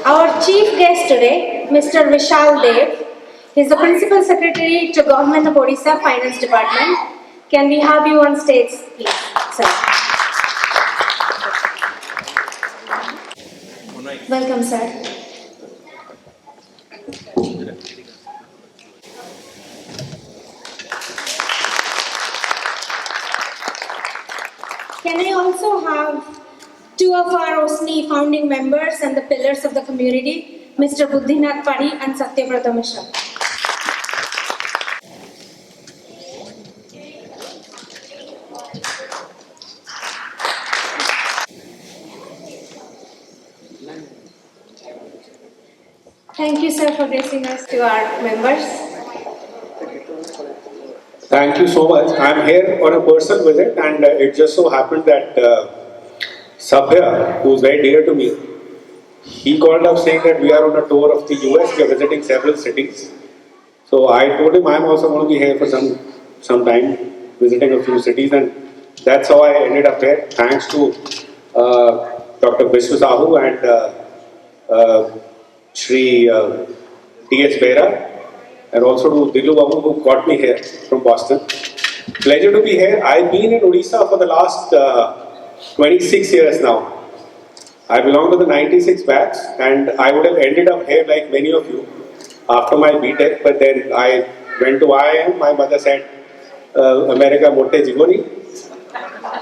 Our chief guest today, Mr. Vishal Dev, he is the Principal Secretary to Government of Odisha Finance Department. Can we have you on stage, please, sir? Welcome, sir. Can I also have two of our OSNE founding members and the pillars of the community, Mr. Dhina and Satyavrata Mishra. Thank you, sir, for gracing us to our members. Thank you so much. I am here on a personal visit, and it just so happened that Sabhya, who is very dear to me, he called up saying that we are on a tour of the US. We are visiting several cities. So I told him I am also going to be here for some time, visiting a few cities, and that's how I ended up here. Thanks to Dr. Vishwa Sahu and Shri T.H. Bera, and also to Dilu Babu, who got me here from Boston. Pleasure to be here. I've been in Odisha for the last 26 years now. I belong to the 96 batch, and I would have ended up here like many of you after my B.Tech, but then I went to IIM. My mother said, America motte jigoni.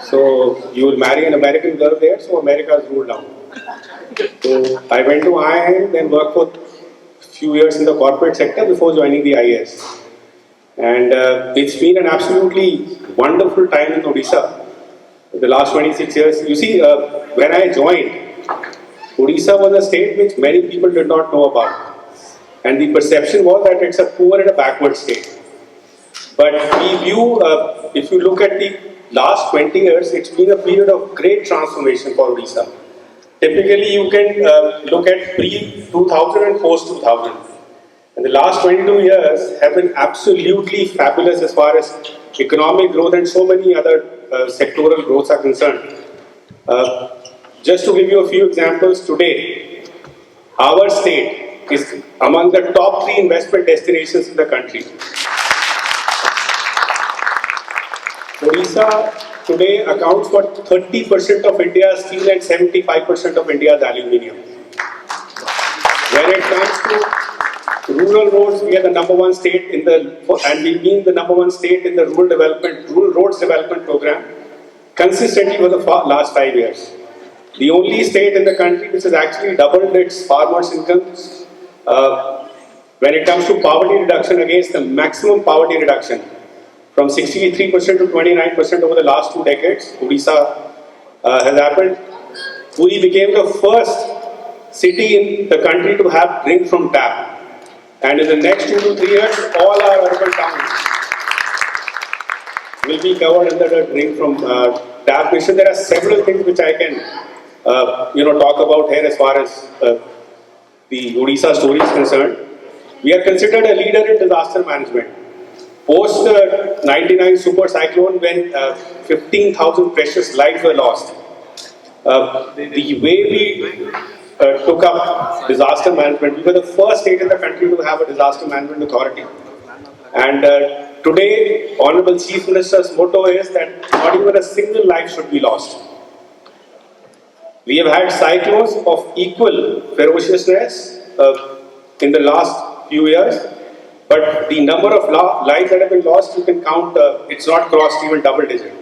So you will marry an American girl there, so America is ruled out. So I went to IIM, then worked for a few years in the corporate sector before joining the IAS. And it's been an absolutely wonderful time in Odisha. The last 26 years. You see, when I joined, Odisha was a state which many people did not know about. And the perception was that it's a poor and a backward state. But we view, if you look at the last 20 years, it's been a period of great transformation for Odisha. Typically, you can look at pre-2000 and post-2000. And the last 22 years have been absolutely fabulous as far as economic growth and so many other sectoral growths are concerned. Just to give you a few examples, today, our state is among the top 3 investment destinations in the country. Odisha today accounts for 30% of India's steel and 75% of India's aluminium. When it comes to rural roads, we are the #1 state in the, and we've been the #1 state in the rural roads development program consistently for the last 5 years. The only state in the country which has actually doubled its farmers' incomes when it comes to poverty reduction against the maximum poverty reduction from 63% to 29% over the last 2 decades. Odisha has happened. Puri became the first city in the country to have drink from tap. And in the next 2 to 3 years, all our urban towns will be covered under the drink from tap mission. There are several things which I can talk about here as far as the Odisha story is concerned. We are considered a leader in disaster management. Post the 99 super cyclone, when 15,000 precious lives were lost, the way we took up disaster management, we were the first state in the country to have a disaster management authority. And today, Honorable Chief Minister's motto is that not even a single life should be lost. We have had cyclones of equal ferociousness in the last few years, but the number of lives that have been lost, you can count, it's not crossed even double digit.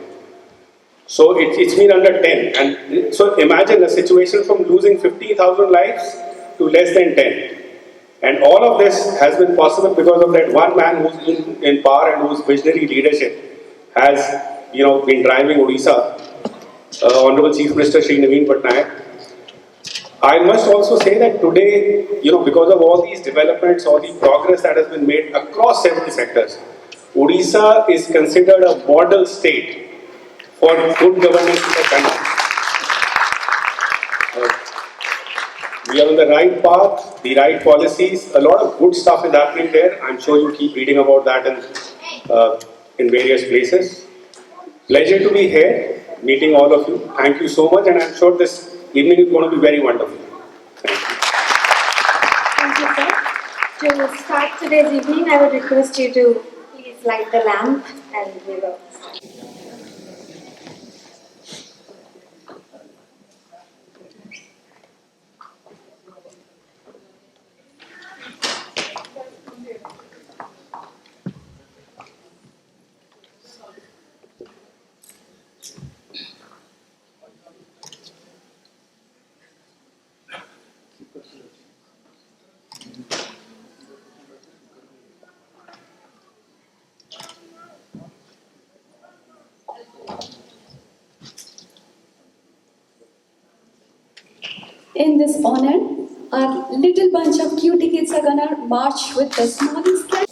So it's been under 10. And so imagine a situation from losing 50,000 lives to less than 10. And all of this has been possible because of that one man who's been in power and whose visionary leadership has been driving Odisha, Honorable Chief Minister Shri Naveen Patnaik. I must also say that today, because of all these developments, all the progress that has been made across several sectors, Odisha is considered a model state for good governance in the country. We are on the right path, the right policies, a lot of good stuff is happening there. I'm sure you keep reading about that in various places. Pleasure to be here, meeting all of you. Thank you so much, and I'm sure this evening is going to be very wonderful. Thank you. To start today's evening, I would request you to please light the lamp and we will start. In this honor, our little bunch of cutie kids are gonna march with the smallest cat.